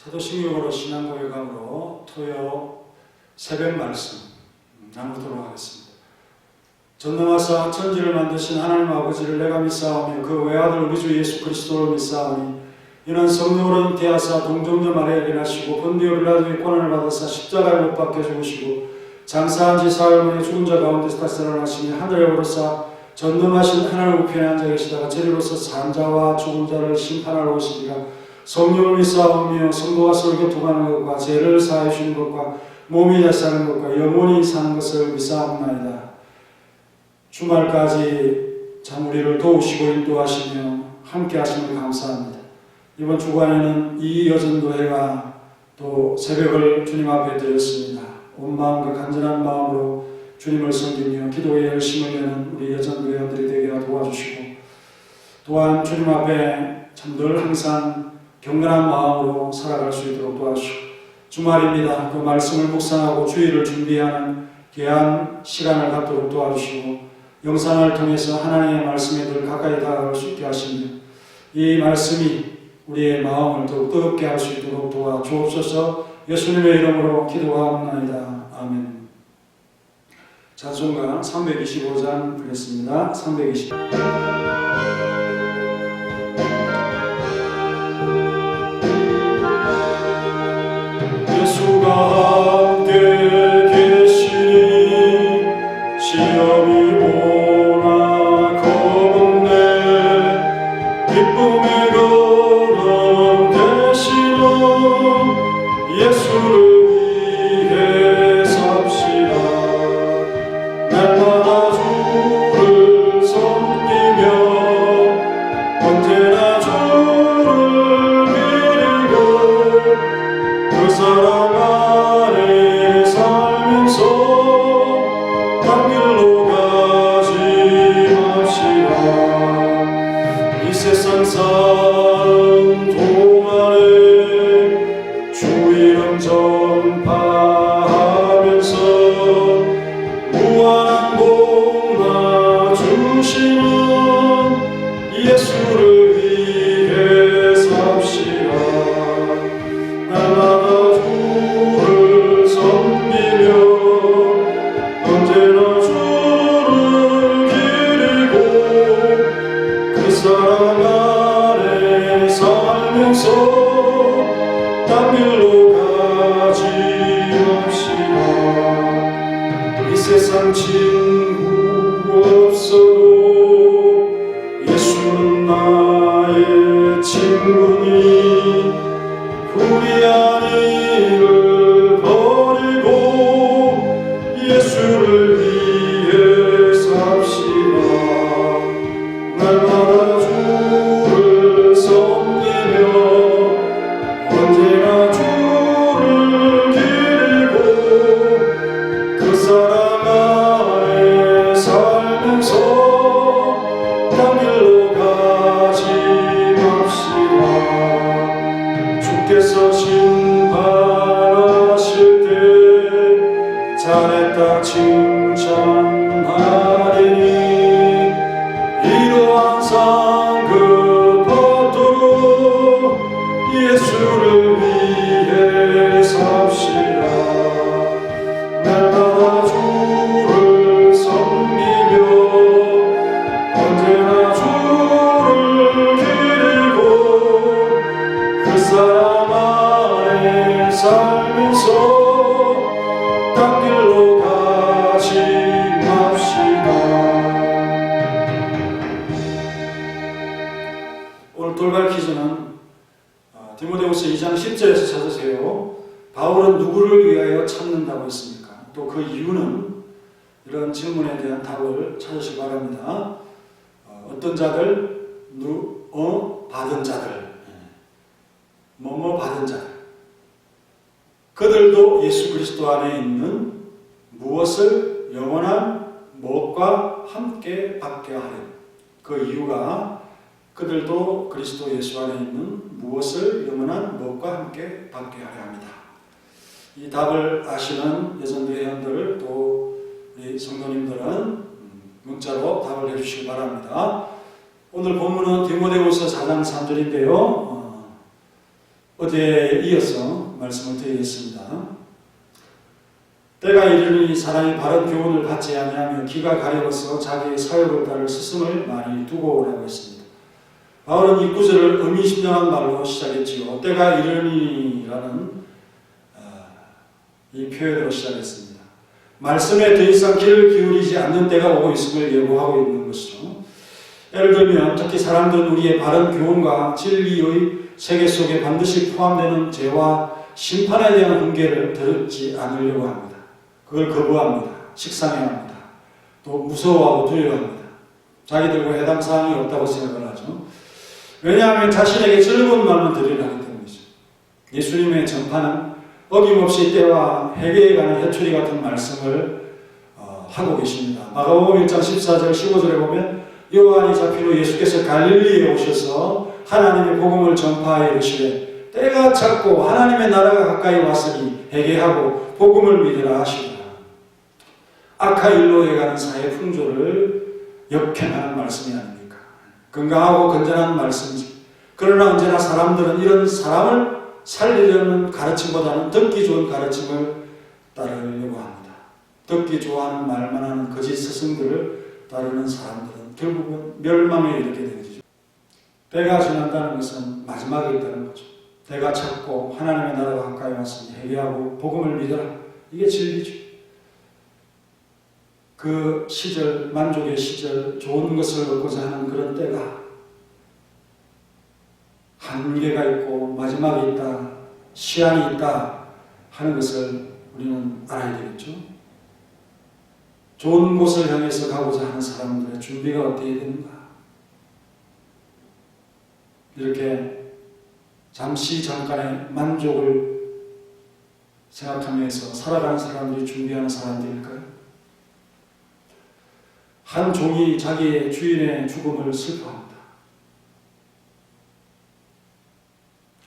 사도신경으로 신앙고백함으로 토요 새벽 말씀 나누도록 하겠습니다. 전능하사 천지를 만드신 하나님 아버지를 내가 믿사오며 그 외아들 우리 주 예수 그리스도를 믿사오니 이는 성령으로 잉태하사 동정녀 마리아에게 나시고 본디오 빌라도의 고난을 받으사 십자가에 못 박혀 죽으시고 장사한 지 사흘 만에 죽은 자 가운데서 다시 살아나시니 하늘에 오르사 전능하신 하나님 우편에 앉아 계시다가 저리로서 산 자와 죽은 자를 심판하러 오시리라. 성령을 믿사오며 성도가 서로 교통하는 것과 죄를 사해 주시는 것과 몸이 다시 사는 것과 영원히 사는 것을 믿사옵나이다. 주말까지 참 우리를 도우시고 인도하시며 함께 하시는 감사합니다. 이번 주간에는 이 여전도회가 또 새벽을 주님 앞에 드렸습니다. 온 마음과 간절한 마음으로 주님을 섬기며 기도에 열심을 내는 우리 여전도회원들이 되게 도와주시고 또한 주님 앞에 참 늘 항상 경건한 마음으로 살아갈 수 있도록 도와주시고 주말입니다. 그 말씀을 묵상하고 주일을 준비하는 귀한 시간을 갖도록 도와주시고 영상을 통해서 하나님의 말씀에 늘 가까이 다가갈 수 있게 하시며 이 말씀이 우리의 마음을 더욱 뜨겁게 할 수 있도록 도와주옵소서. 예수님의 이름으로 기도하옵나이다. 아멘. 찬송가 325장 드렸습니다. 320. 예수가 함께 계시니 시험이 오나 겁없네. 기쁨의 걸음 되시는 예수를 위해 삽시다. 날마다 주를 섬기며 언제나 주를 기리고 그 사랑 안에 살면서 딴 길로 가지 맙시다. 이 세상 사는 동안에 주 이름 전파하면서 무한한 복나 주시는 예수를 위해 삽시다. 날마다 주를 섬기며 언제나 주를 기리고 그 사랑 안에 살면서 딴 길로 가지 맙시다. 이 세상 친구 없어도 예수는 나의 친구니 불의한 일을 버리고 예수를 위해 삽시다. 날마다 주를 섬기며 언제나 주를 기리고 그 사랑 안에 살면서 딴 길로 가지 맙시다. 주께서 심판하실 때 잘했다 칭찬하리니 이러한 상급 얻도록 예수를 위해 삽시다. 날마다 주를 섬기며 언제나 주를 기리고 그 사랑 안에 살면서 딴 길로 가지 맙시다. 오늘 돌발 퀴즈는 디모데후서 2장 10절에서 찾으세요. 바울은 누구를 위하여 찾는다고 했습니까? 또 그 이유는? 이런 질문에 대한 답을 찾으시기 바랍니다. 어떤 자들? 받은 자들. 뭐뭐 받은 자들. 그들도 예수 그리스도 안에 있는 무엇을 영원한 무엇과 함께 받게 하는 그 이유가 그들도 그리스도 예수 안에 있는 무엇을 영원한 무엇과 함께 받게 하려 합니다. 이 답을 아시는 여전도회 회원들 또 우리 성도님들은 문자로 답을 해주시기 바랍니다. 오늘 본문은 디모데후서 4장 3절인데요. 어제에 이어서 말씀을 드리겠습니다. 때가 이르니 사람이 바른 교훈을 받지 아니하며 기가 가려워서 자기의 사욕을 따를 스승을 많이 두고 오라고 했습니다. 바울은 이 구절을 의미심장한 말로 시작했지요. 때가 이르니라는 이 표현으로 시작했습니다. 말씀에 더 이상 귀를 기울이지 않는 때가 오고 있음을 예고하고 있는 것이죠. 예를 들면 특히 사람들은 우리의 바른 교훈과 진리의 세계 속에 반드시 포함되는 죄와 심판에 대한 훈계를 듣지 않으려고 합니다. 그걸 거부합니다. 식상해합니다. 또 무서워하고 두려워합니다. 자기들과 해당 사항이 없다고 생각을 하죠. 왜냐하면 자신에게 즐거운 말만 들으려 하기 때문이죠. 예수님의 전파는 어김없이 때와 회개에 관한 회초리 같은 말씀을 하고 계십니다. 마가복음 1장 14절 15절에 보면 요한이 잡힌 후 예수께서 갈릴리에 오셔서 하나님의 복음을 전파하여 이르시되 때가 찼고 하나님의 나라가 가까이 왔으니 회개하고 복음을 믿으라 하시더라. 악한 일로 해가는 사회 풍조를 역행하는 말씀이 아닙니까? 건강하고 건전한 말씀이지. 그러나 언제나 사람들은 이런 사람을 살리려는 가르침보다는 듣기 좋은 가르침을 따르려고 합니다. 듣기 좋아하는 말만 하는 거짓 스승들을 따르는 사람들은 결국은 멸망에 이르게 되죠. 때가 지난다는 것은 마지막에 있다는 거죠. 때가 찼고 하나님의 나라가 가까이 왔으니 회개하고 복음을 믿어라. 이게 진리죠. 그 시절, 만족의 시절, 좋은 것을 얻고자 하는 그런 때가 한계가 있고 마지막이 있다, 시한이 있다 하는 것을 우리는 알아야 되겠죠. 좋은 곳을 향해서 가고자 하는 사람들의 준비가 어떻게 되는가? 이렇게 잠깐의 만족을 생각하면서 살아가는 사람들이 준비하는 사람들일까요? 한 종이 자기의 주인의 죽음을 슬퍼합니다.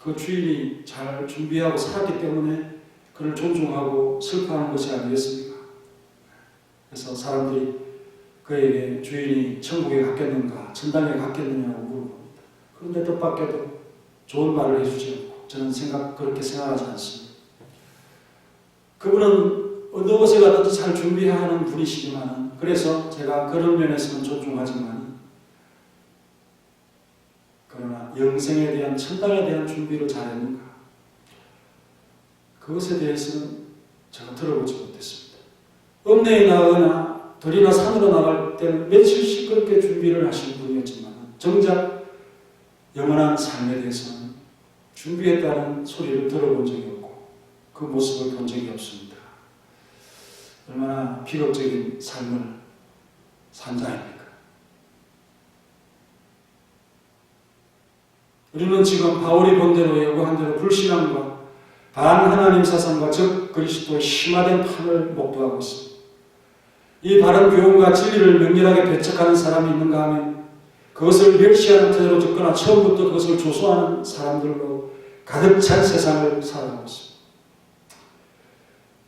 그 주인이 잘 준비하고 살았기 때문에 그를 존중하고 슬퍼하는 것이 아니겠습니까? 그래서 사람들이 그에게 주인이 천국에 갔겠는가, 천당에 갔겠느냐고 물어봅니다. 그런데 뜻밖에도 좋은 말을 해주지 않고 저는 그렇게 생각하지 않습니다. 그분은 어느 곳에 가든지 잘 준비하는 분이시지만 그래서 제가 그런 면에서는 존중하지만 그러나 영생에 대한 천당에 대한 준비를 잘했는가? 그것에 대해서는 제가 들어보지 못했습니다. 읍내에 나가거나 들이나 산으로 나갈 때는 며칠씩 그렇게 준비를 하신 분이었지만 정작 영원한 삶에 대해서는 준비했다는 소리를 들어본 적이 없고 그 모습을 본 적이 없습니다. 얼마나 비극적인 삶을 산 자입니까? 우리는 지금 바울이 본 대로 예고한 대로 불신앙과 반하나님 사상과 즉 그리스도의 심화된 판을 목도하고 있습니다. 이 바른 교훈과 진리를 명렬하게 배척하는 사람이 있는가 하면 그것을 멸시하는 태도로 접거나 처음부터 그것을 조소하는 사람들로 가득 찬 세상을 살아가고 있습니다.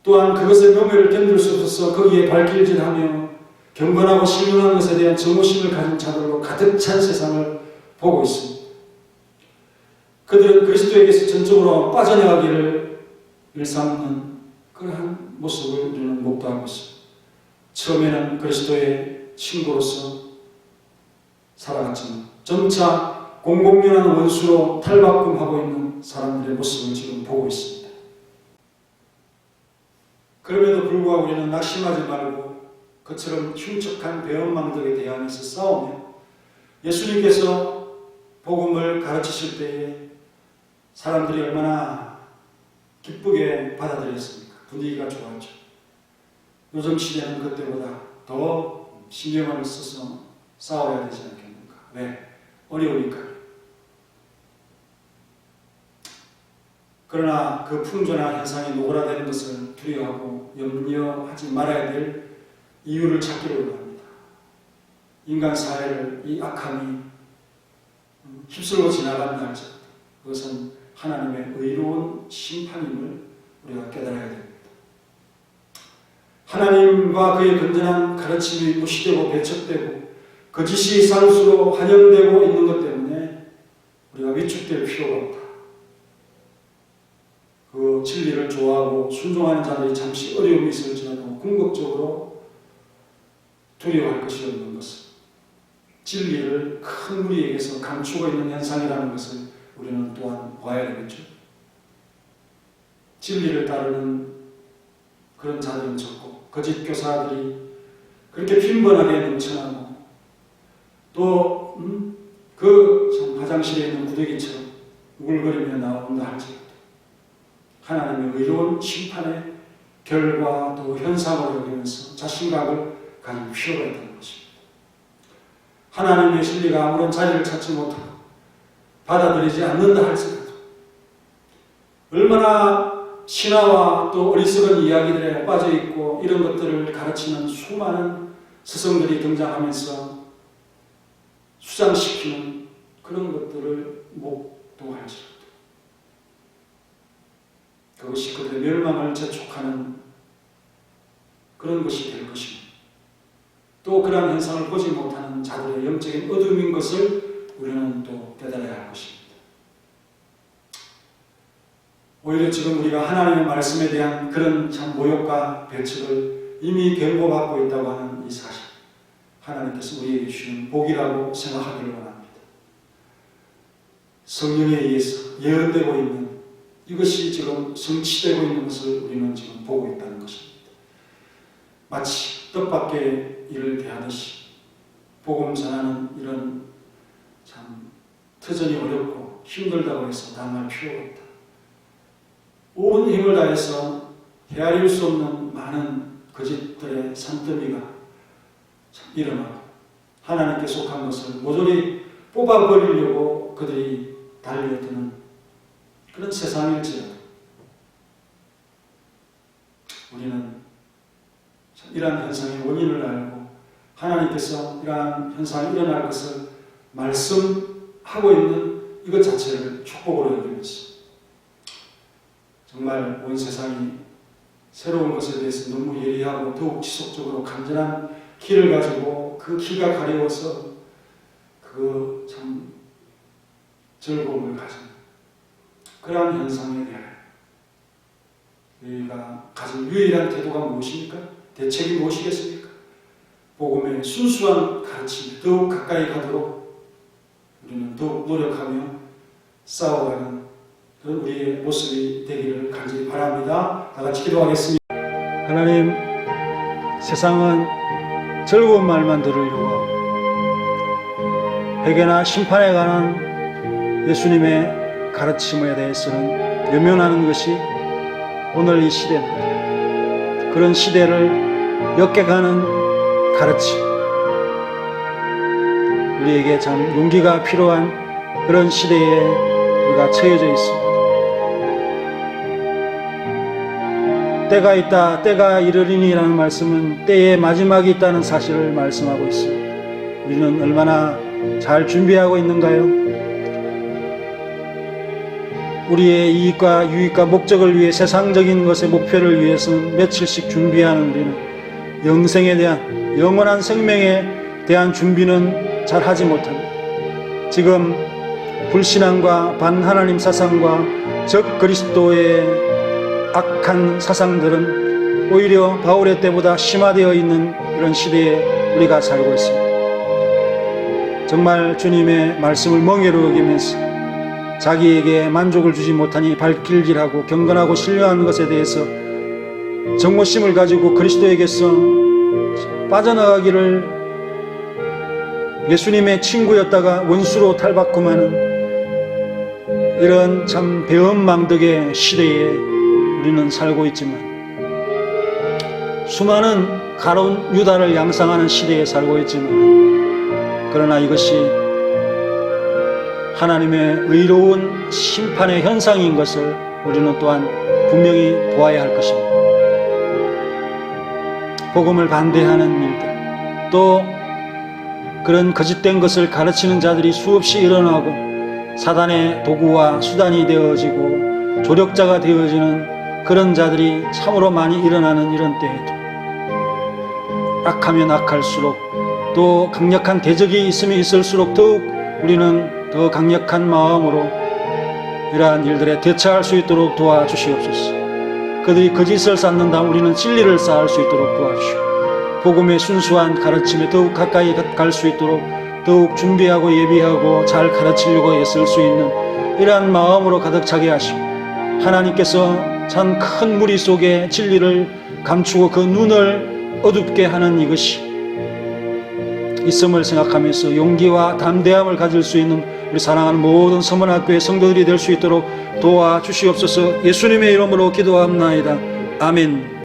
또한 그것의 명예를 견딜 수 없어서 거기에 발길질하며 경건하고 신령한 것에 대한 정오심을 가진 자들로 가득 찬 세상을 보고 있습니다. 그들은 그리스도에게서 전적으로 빠져나가기를 일삼는 그러한 모습을 우리는 목도하고 있습니다. 처음에는 그리스도의 친구로서 살아갔지만 점차 공공연한 원수로 탈바꿈하고 있는 사람들의 모습을 지금 보고 있습니다. 그럼에도 불구하고 우리는 낙심하지 말고 그처럼 흉측한 배은망덕에 대하면서 싸우며 예수님께서 복음을 가르치실 때에 사람들이 얼마나 기쁘게 받아들였습니까? 분위기가 좋았죠. 요즘 시대는 그때보다 더 신경을 써서 싸워야 되지 않겠는가? 왜? 어려우니까. 그러나 그 풍조나 현상이 노골화되는 것을 두려워하고 염려하지 말아야 될 이유를 찾기로 합니다. 인간 사회를 이 악함이 휩쓸고 지나간 날짜, 그것은 하나님의 의로운 심판임을 우리가 깨달아야 됩니다. 하나님과 그의 건전한 가르침이 무시되고 배척되고 거짓이 상수로 환영되고 있는 것 때문에 우리가 위축될 필요가 없다. 그 진리를 좋아하고 순종하는 자들이 잠시 어려움이 있을지라도 궁극적으로 두려워할 것이 없는 것은 진리를 큰 무리에게서 감추고 있는 현상이라는 것을 우리는 또한 봐야 되겠죠. 진리를 따르는 그런 자들은 적고 거짓 교사들이 그렇게 빈번하게 넘쳐나고 또 그 화장실에 있는 구더기처럼 우글거리며 나온다 할지라도 하나님의 의로운 심판의 결과 또 현상으로 여기면서 자신감을 가질 필요가 있다는 것입니다. 하나님의 진리가 아무런 자리를 찾지 못하고 받아들이지 않는다 할지라도 얼마나 신화와 또 어리석은 이야기들에 빠져있고 이런 것들을 가르치는 수많은 스승들이 등장하면서 수장시키는 그런 것들을 목도할지라도 그것이 그들의 멸망을 재촉하는 그런 것이 될 것입니다. 또 그러한 현상을 보지 못하는 자들의 영적인 어둠인 것을 우리는 또 깨달아야 할 것입니다. 오히려 지금 우리가 하나님의 말씀에 대한 그런 참 모욕과 배척을 이미 경고받고 있다고 하는 이 사실, 하나님께서 우리에게 주시는 복이라고 생각하기를 원합니다. 성령에 의해서 예언되고 있는 이것이 지금 성취되고 있는 것을 우리는 지금 보고 있다는 것입니다. 마치 뜻밖의 일을 대하듯이 복음 전하는 이런 참 터전이 어렵고 힘들다고 해서 당할 필요가 없다. 온 힘을 다해서 헤아릴 수 없는 많은 거짓들의 산더미가 일어나고 하나님께 속한 것을 모조리 뽑아버리려고 그들이 달려드는 그런 세상일지라도 우리는 이러한 현상의 원인을 알고 하나님께서 이러한 현상이 일어날 것을 말씀하고 있는 이것 자체를 축복으로 여기면서 정말 온 세상이 새로운 것에 대해서 너무 예리하고 더욱 지속적으로 간절한 길을 가지고 그 길가 가려워서 그 참 즐거움을 가진 그러한 현상에 대하여 우리가 가진 유일한 태도가 무엇입니까? 대책이 무엇이겠습니까? 복음의 순수한 가르침에 더욱 가까이 가도록 우리는 더욱 노력하며 싸워가는 그런 우리의 모습이 되기를 간절히 바랍니다. 다 같이 기도하겠습니다. 하나님, 세상은 즐거운 말만 들을 요구하고 회개나 심판에 관한 예수님의 가르침에 대해서는 외면하는 것이 오늘 이 시대입니다. 그런 시대를 역겨가는 가르침, 우리에게 참 용기가 필요한 그런 시대에 우리가 처해져 있습니다. 때가 있다, 때가 이르리니라는 말씀은 때의 마지막이 있다는 사실을 말씀하고 있습니다. 우리는 얼마나 잘 준비하고 있는가요? 우리의 이익과 유익과 목적을 위해 세상적인 것의 목표를 위해서는 며칠씩 준비하는 우리는 영생에 대한 영원한 생명에 대한 준비는 잘 하지 못합니다. 지금 불신앙과 반하나님 사상과 적 그리스도의 악한 사상들은 오히려 바울의 때보다 심화되어 있는 이런 시대에 우리가 살고 있습니다. 정말 주님의 말씀을 멍에로 여기면서 자기에게 만족을 주지 못하니 발길질하고 경건하고 신령한 것에 대해서 정모심을 가지고 그리스도에게서 빠져나가기를 예수님의 친구였다가 원수로 탈바꿈하는 이런 참 배은망덕의 시대에 우리는 살고 있지만 수많은 가론 유다를 양상하는 시대에 살고 있지만 그러나 이것이 하나님의 의로운 심판의 현상인 것을 우리는 또한 분명히 보아야 할 것입니다. 복음을 반대하는 일들, 또 그런 거짓된 것을 가르치는 자들이 수없이 일어나고 사단의 도구와 수단이 되어지고 조력자가 되어지는 그런 자들이 참으로 많이 일어나는 이런 때에도 악하면 악할수록 또 강력한 대적이 있으면 있을수록 더욱 우리는 더 강력한 마음으로 이러한 일들에 대처할 수 있도록 도와주시옵소서. 그들이 거짓을 쌓는다 우리는 진리를 쌓을 수 있도록 도와주시고 복음의 순수한 가르침에 더욱 가까이 갈 수 있도록 더욱 준비하고 예비하고 잘 가르치려고 애쓸 수 있는 이러한 마음으로 가득 차게 하시고 하나님께서 참 큰 무리 속에 진리를 감추고 그 눈을 어둡게 하는 이것이 있음을 생각하면서 용기와 담대함을 가질 수 있는 우리 사랑하는 모든 서문학교의 성도들이 될 수 있도록 도와주시옵소서. 예수님의 이름으로 기도합나이다. 아멘.